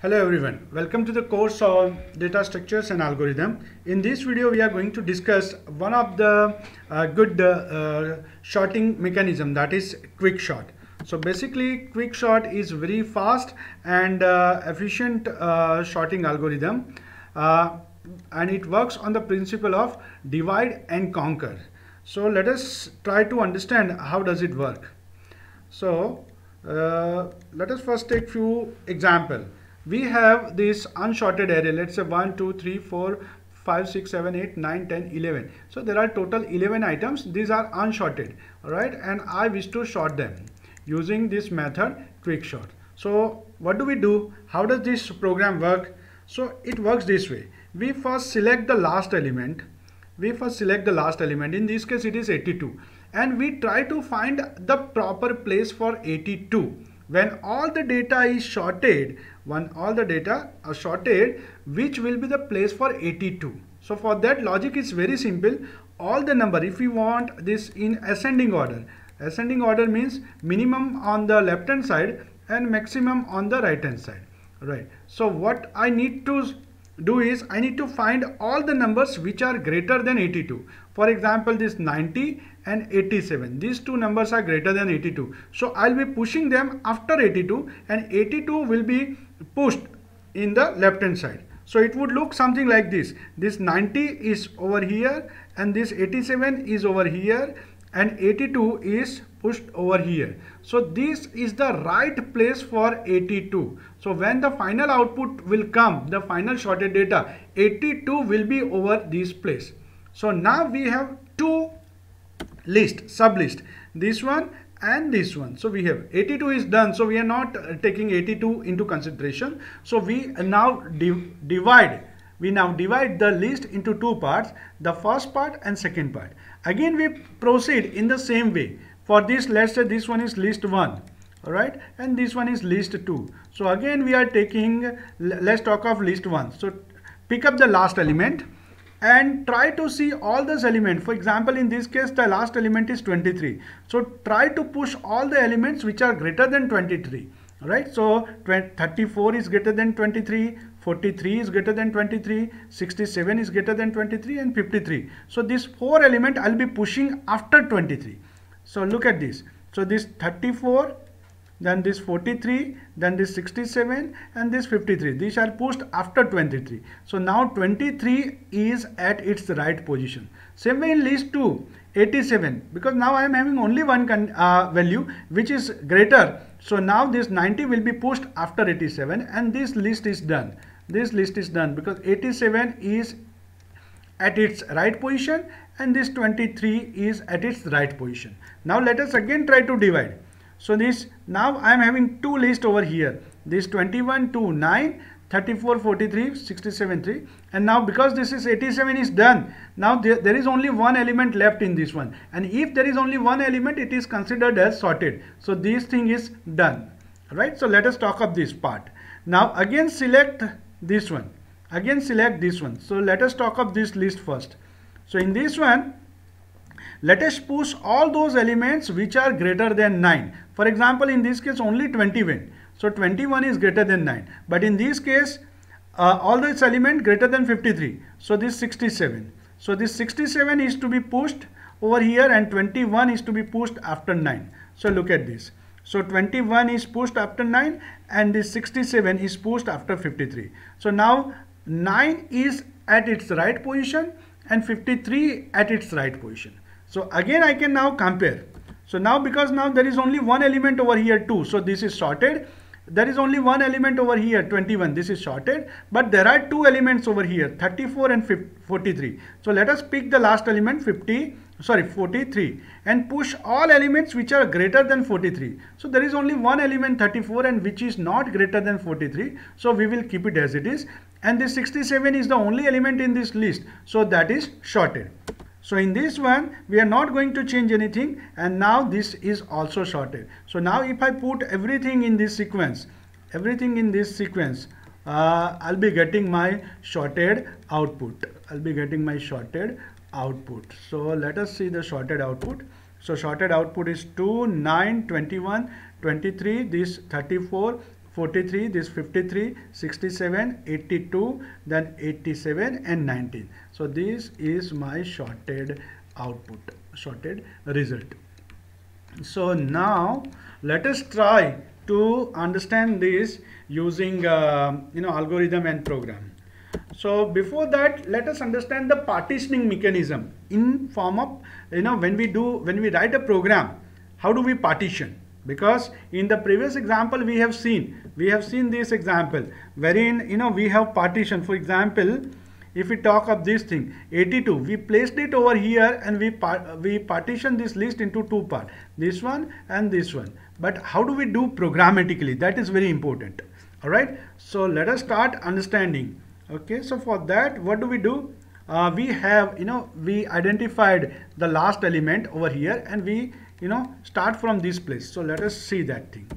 Hello everyone, welcome to the course on data structures and algorithm. In this video we are going to discuss one of the good sorting mechanism, that is quick sort. So basically quick sort is very fast and efficient sorting algorithm and it works on the principle of divide and conquer. So let us try to understand how does it work. So let us first take few example. We have this unsorted array, let's say 1 2 3 4 5 6 7 8 9 10 11. So there are total 11 items. These are unsorted, all right, and I wish to sort them using this method quick sort. So what do we do? How does this program work? So it works this way. We first select the last element. In this case it is 82, and we try to find the proper place for 82. When all the data is sorted, which will be the place for 82? So for that, logic is very simple. All the number, if we want this in ascending order means minimum on the left hand side and maximum on the right hand side, right? So what I need to do is I need to find all the numbers which are greater than 82. For example, this 90 and 87, these two numbers are greater than 82, so I'll be pushing them after 82, and 82 will be pushed in the left hand side. So it would look something like this. This 90 is over here and this 87 is over here and 82 is pushed over here. So this is the right place for 82. So when the final output will come, the final sorted data, 82 will be over this place. So now we have two sublist, this one and this one. So we have 82 is done, so we are not taking 82 into consideration. So we now divide the list into two parts, the first part and second part. Again we proceed in the same way. For this, let's say this one is list 1, all right, and this one is list 2. So again we are taking, let's talk of list 1. So pick up the last element and try to see all those elements. For example, in this case the last element is 23. So try to push all the elements which are greater than 23. Right, so 34 is greater than 23, 43 is greater than 23, 67 is greater than 23, and 53. So this 4 element I'll be pushing after 23. So look at this. So this 34, then this 43, then this 67, and this 53. These are pushed after 23. So now 23 is at its right position. Same way in list 2, 87, because now I am having only one value which is greater. So now this 90 will be pushed after 87, and this list is done. This list is done because 87 is at its right position and this 23 is at its right position. Now let us again try to divide. So this, now I am having two lists over here. This 21, 2, 9, 34, 43, 67, 3. And now because this is 87 is done, now there is only one element left in this one. And if there is only one element, it is considered as sorted. So this thing is done. Right? So let us talk of this part. Now again select this one. So let us talk of this list first. So in this one, let us push all those elements which are greater than 9. For example, in this case only 21. So 21 is greater than 9. But in this case, all these elements greater than 53. So this 67. So this 67 is to be pushed over here and 21 is to be pushed after 9. So look at this. So 21 is pushed after 9 and this 67 is pushed after 53. So now 9 is at its right position and 53 at its right position. So again I can now compare. So now because now there is only one element over here 2, so this is sorted. There is only one element over here 21, this is sorted, but there are two elements over here 34 and 43. So let us pick the last element 43 and push all elements which are greater than 43. So there is only one element 34 and which is not greater than 43, so we will keep it as it is, and this 67 is the only element in this list, so that is sorted. So in this one we are not going to change anything, and now this is also sorted. So now if I put everything in this sequence, I'll be getting my sorted output. So let us see the sorted output. So sorted output is 2, 9, 21, 23, this 34, 43, this 53, 67, 82, then 87 and 19. So this is my sorted output, sorted result. So now let us try to understand this using algorithm and program. So before that, let us understand the partitioning mechanism in form of, when we write a program, how do we partition? Because in the previous example we have seen this example wherein we have partition. For example, if we talk of this thing 82, we placed it over here and we partition this list into two parts, this one and this one. But how do we do programmatically? That is very important. All right, so let us start understanding. Okay, so for that, what do? We have we identified the last element over here and we start from this place. So let us see that thing.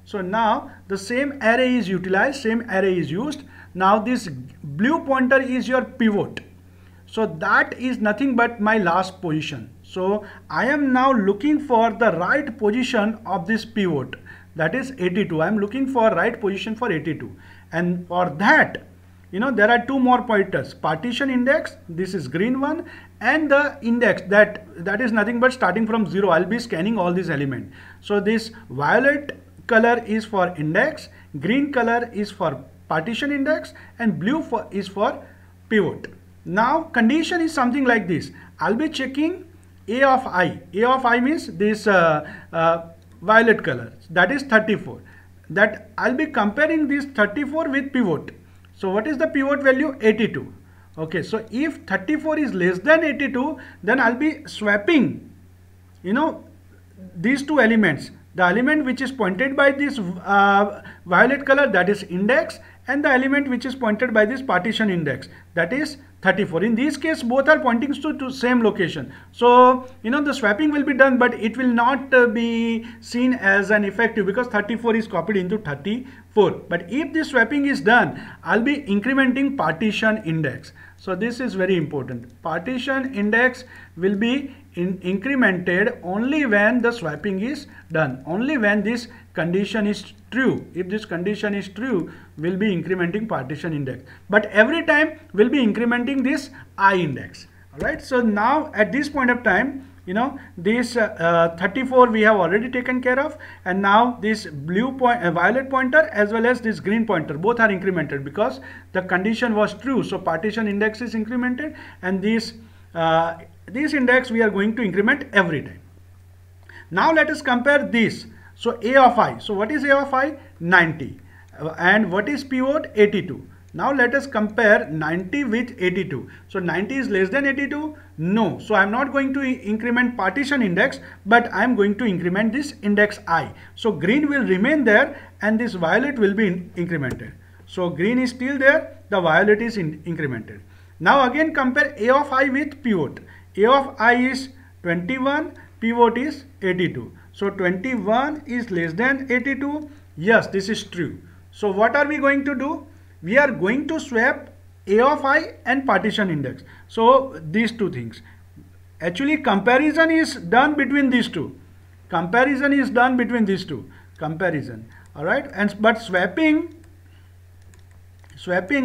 So now the same array is utilized, same array is used. Now this blue pointer is your pivot. So that is nothing but my last position. So I am now looking for the right position of this pivot, that is 82. I am looking for right position for 82, and for that there are two more pointers, partition index, this is green one, and the index that is nothing but starting from 0. I'll be scanning all these elements. So this violet color is for index, green color is for partition index, and blue is for pivot. Now condition is something like this. I'll be checking A of I. A of I means this violet color, that is 34. That I'll be comparing this 34 with pivot. So what is the pivot value? 82. Okay, so if 34 is less than 82, then I'll be swapping these two elements. The element which is pointed by this violet color, that is index, and the element which is pointed by this partition index, that is 34. In this case, both are pointing to same location. So the swapping will be done, but it will not be seen as an effective because 34 is copied into 34. But if this swapping is done, I'll be incrementing partition index. So this is very important. Partition index will be incremented only when the swapping is done, only when this condition is true. If this condition is true, we'll be incrementing partition index, but every time we'll be incrementing this I index. All right, so now at this point of time, this 34 we have already taken care of, and now this violet pointer as well as this green pointer, both are incremented because the condition was true. So partition index is incremented, and this index we are going to increment every time. Now let us compare this. So A of I. So what is A of I? 90. And what is pivot? 82. Now let us compare 90 with 82. So 90 is less than 82? No. So I am not going to increment partition index, but I am going to increment this index I. So green will remain there and this violet will be incremented. So green is still there, the violet is incremented. Now again compare A of I with pivot. A of I is 21, pivot is 82. So 21 is less than 82. Yes, this is true. So what are we going to do? We are going to swap A of I and partition index. So these two things. Actually comparison is done between these two. Comparison is done between these two. Comparison. Alright. But swapping,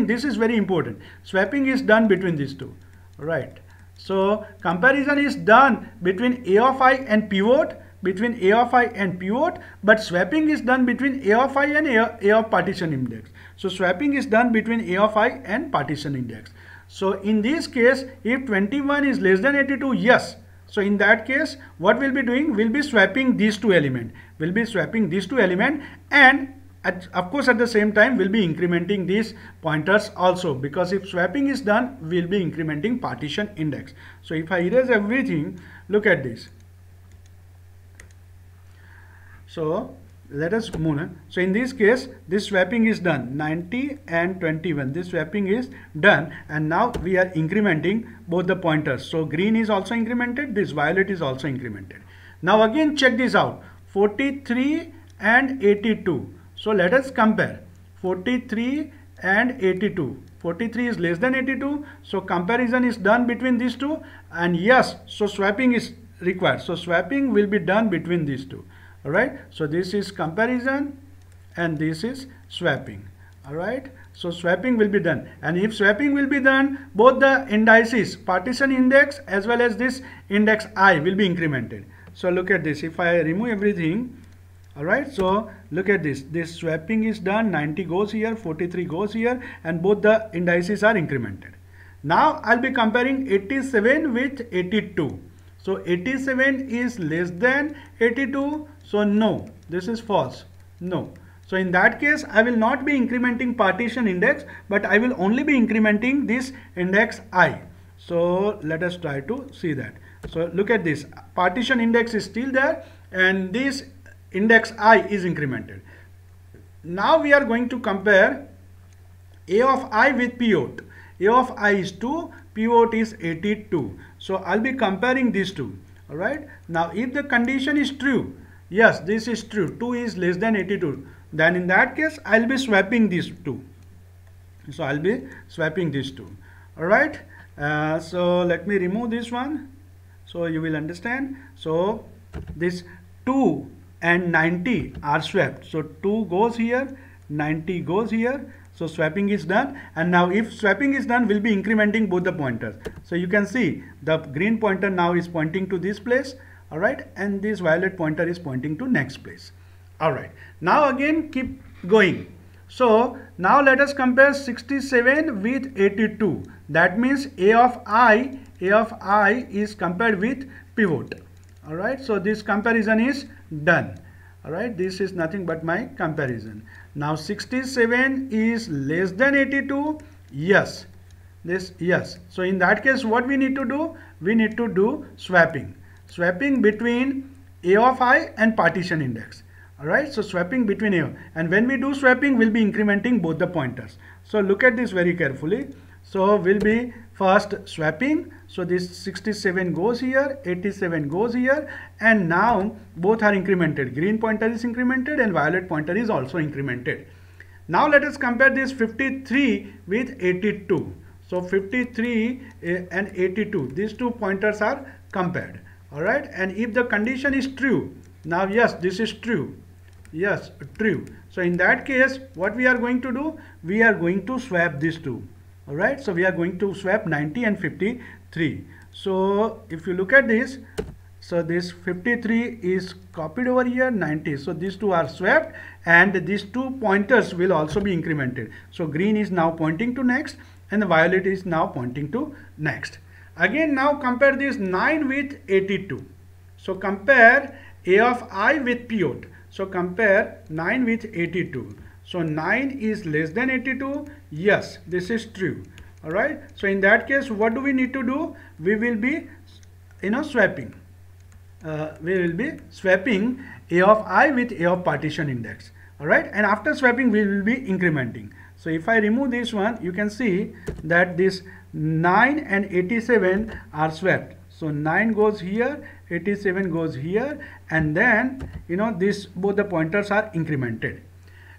this is very important. Swapping is done between these two. Right. So comparison is done between A of I and pivot, but swapping is done between A of I and A of partition index. So swapping is done between A of I and partition index. So in this case, if 21 is less than 82, yes. So in that case, what we'll be doing? We'll be swapping these two elements. And of course at the same time we'll be incrementing these pointers also, because if swapping is done, we'll be incrementing partition index. So if I erase everything, look at this. So let us move on. So in this case, this swapping is done, 90 and 21. This swapping is done, and now we are incrementing both the pointers. So green is also incremented, this violet is also incremented. Now again check this out, 43 and 82. So let us compare 43 and 82. 43 is less than 82. So comparison is done between these two, and yes, so swapping is required. So swapping will be done between these two. Alright, so this is comparison and this is swapping. Alright, so swapping will be done, and if swapping will be done, both the indices, partition index as well as this index I will be incremented. So look at this, if I remove everything, alright, so look at this, this swapping is done, 90 goes here, 43 goes here, and both the indices are incremented. Now I'll be comparing 87 with 82. So 87 is less than 82, so no, this is false, no. So in that case, I will not be incrementing partition index, but I will only be incrementing this index I. So let us try to see that. So look at this, partition index is still there and this index I is incremented. Now we are going to compare A of I with pivot. A of I is 2, pivot is 82. So I'll be comparing these two. Alright. Now if the condition is true, yes, this is true, 2 is less than 82. Then in that case, I'll be swapping these two. So I'll be swapping these two. Alright. So let me remove this one. So you will understand. So this 2 and 90 are swapped. So 2 goes here, 90 goes here. So swapping is done. And now if swapping is done, we'll be incrementing both the pointers. So you can see the green pointer now is pointing to this place. Alright. And this violet pointer is pointing to next place. Alright, now again keep going. So now let us compare 67 with 82. That means A of I is compared with pivot. Alright, so this comparison is done. Alright, this is nothing but my comparison. Now 67 is less than 82. Yes, this yes. So in that case, what we need to do? We need to do swapping. Swapping between A of I and partition index. Alright, so swapping between A, and when we do swapping, we'll be incrementing both the pointers. So look at this very carefully. So we'll be first swapping. So this 67 goes here, 87 goes here, and now both are incremented. Green pointer is incremented and violet pointer is also incremented. Now let us compare this 53 with 82. So 53 and 82, these two pointers are compared. Alright, and if the condition is true, now yes, this is true. Yes, true. So in that case, what we are going to do? We are going to swap these two. Alright, so we are going to swap 90 and 53. So if you look at this, so this 53 is copied over here, 90. So these two are swapped and these two pointers will also be incremented. So green is now pointing to next and the violet is now pointing to next. Again, now compare this 9 with 82. So compare A of I with pivot. So compare 9 with 82. So 9 is less than 82. Yes, this is true. Alright. So in that case, what do we need to do? We will be, swapping. We will be swapping A of I with A of partition index. Alright. And after swapping, we will be incrementing. So if I remove this one, you can see that this 9 and 87 are swapped. So 9 goes here, 87 goes here, and then this both the pointers are incremented.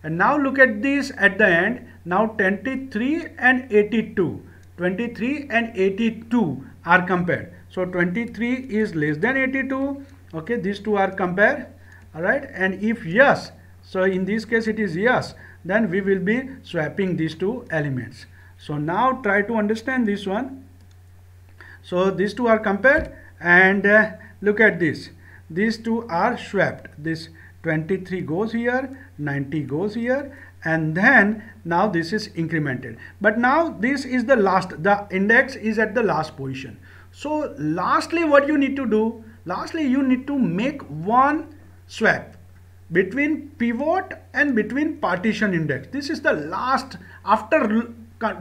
And now look at this at the end. Now 23 and 82. 23 and 82 are compared. So 23 is less than 82. Okay, these two are compared. Alright, and if yes, so in this case it is yes, then we will be swapping these two elements. So now try to understand this one. So these two are compared and look at this. These two are swapped. This 23 goes here, 90 goes here, and then now this is incremented. But now this is the last, the index is at the last position. So lastly what you need to do? Lastly you need to make one swap between pivot and between partition index. This is the last after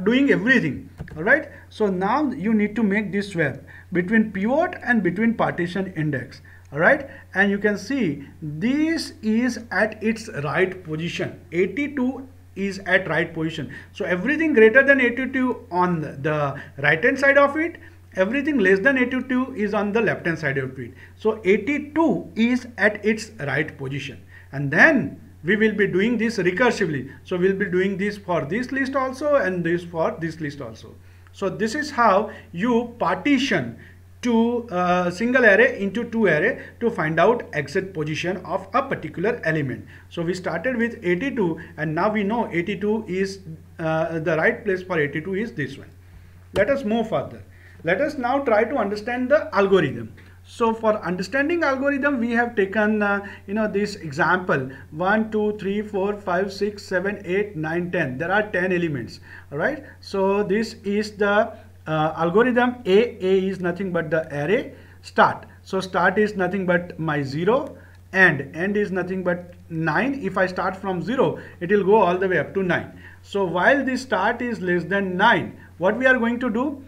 doing everything. Alright, so now you need to make this swap between pivot and between partition index. Alright, and you can see this is at its right position. 82 is at right position. So everything greater than 82 on the right hand side of it, everything less than 82 is on the left hand side of it. So 82 is at its right position, and then we will be doing this recursively. So we'll be doing this for this list also and this for this list also. So this is how you partition two single array into two array to find out exit position of a particular element. So we started with 82 and now we know 82 is the right place for 82 is this one. Let us move further. Let us now try to understand the algorithm. So for understanding algorithm, we have taken this example 1 2 3 4 5 6 7 8 9 10. There are 10 elements. All right, so this is the algorithm. A is nothing but the array start. So start is nothing but my 0, end is nothing but 9. If I start from 0, it will go all the way up to 9. So while this start is less than 9, what we are going to do?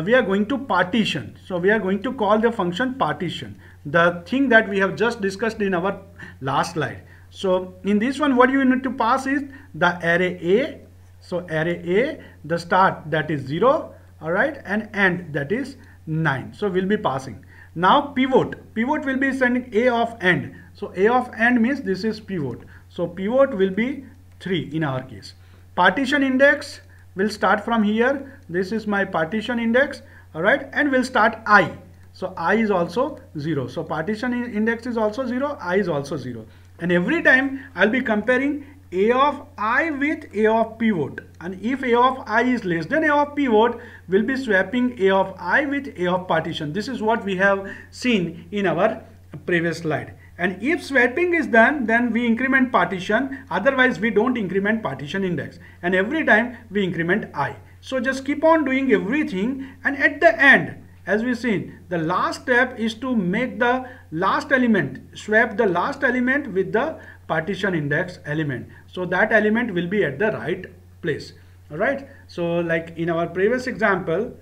We are going to partition. So we are going to call the function partition, the thing that we have just discussed in our last slide. So in this one, what you need to pass is the array A. So array A, the start, that is 0. All right, and end, that is 9. So we'll be passing. Now pivot will be sending A of end. So A of end means this is pivot. So pivot will be 3 in our case. Partition index will start from here. This is my partition index. All right, and we'll start I. So I is also 0. So partition index is also 0. I is also 0. And every time I'll be comparing A of I with A of pivot, and if A of I is less than A of pivot, we'll be swapping A of I with A of partition. This is what we have seen in our previous slide. And if swapping is done, then we increment partition, otherwise we don't increment partition index, and every time we increment I. So just keep on doing everything, and at the end, as we seen, the last step is to make the last element, swap the last element with the partition index element. So that element will be at the right place. All right. So like in our previous example,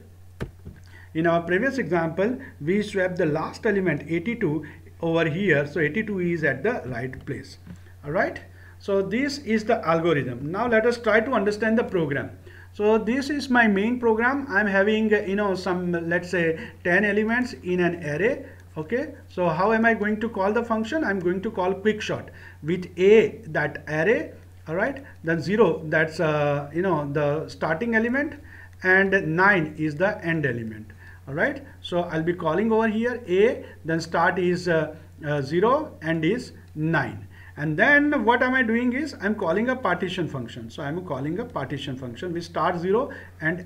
we swap the last element 82 over here. So 82 is at the right place. All right. So this is the algorithm. Now let us try to understand the program. So this is my main program. I'm having some, let's say 10 elements in an array. Okay, so how am I going to call the function? I'm going to call quickshot with A, that array. All right, then 0, that's the starting element, and 9 is the end element. All right, so I'll be calling over here A, then start is 0, end is 9. And then what am I doing is I'm calling a partition function. So I'm calling a partition function with start 0 and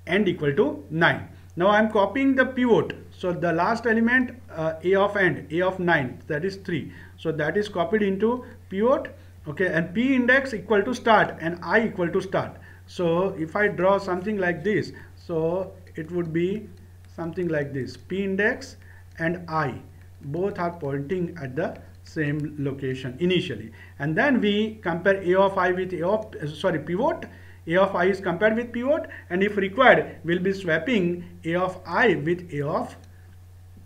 end equal to 9. Now I'm copying the pivot. So the last element A of end, A of 9, that is 3. So that is copied into pivot. Okay, and P index equal to start and I equal to start. So if I draw something like this, so it would be something like this. P index and I both are pointing at the same location initially, and then we compare A of I with pivot. A of I is compared with pivot, and if required, we'll be swapping A of I with A of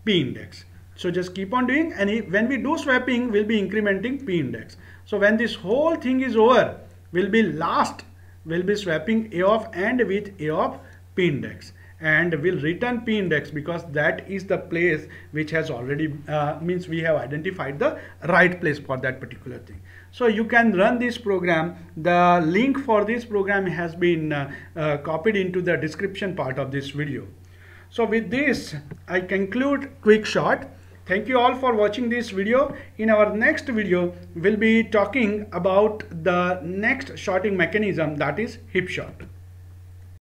P index. So just keep on doing, and when we do swapping, we'll be incrementing P index. So when this whole thing is over, we'll be swapping A of end with A of P index, and we'll return P index because that is the place which has already means we have identified the right place for that particular thing. So you can run this program. The link for this program has been copied into the description part of this video. So with this, I conclude Quickshot. Thank you all for watching this video. In our next video, we'll be talking about the next sorting mechanism, that is Heap Sort.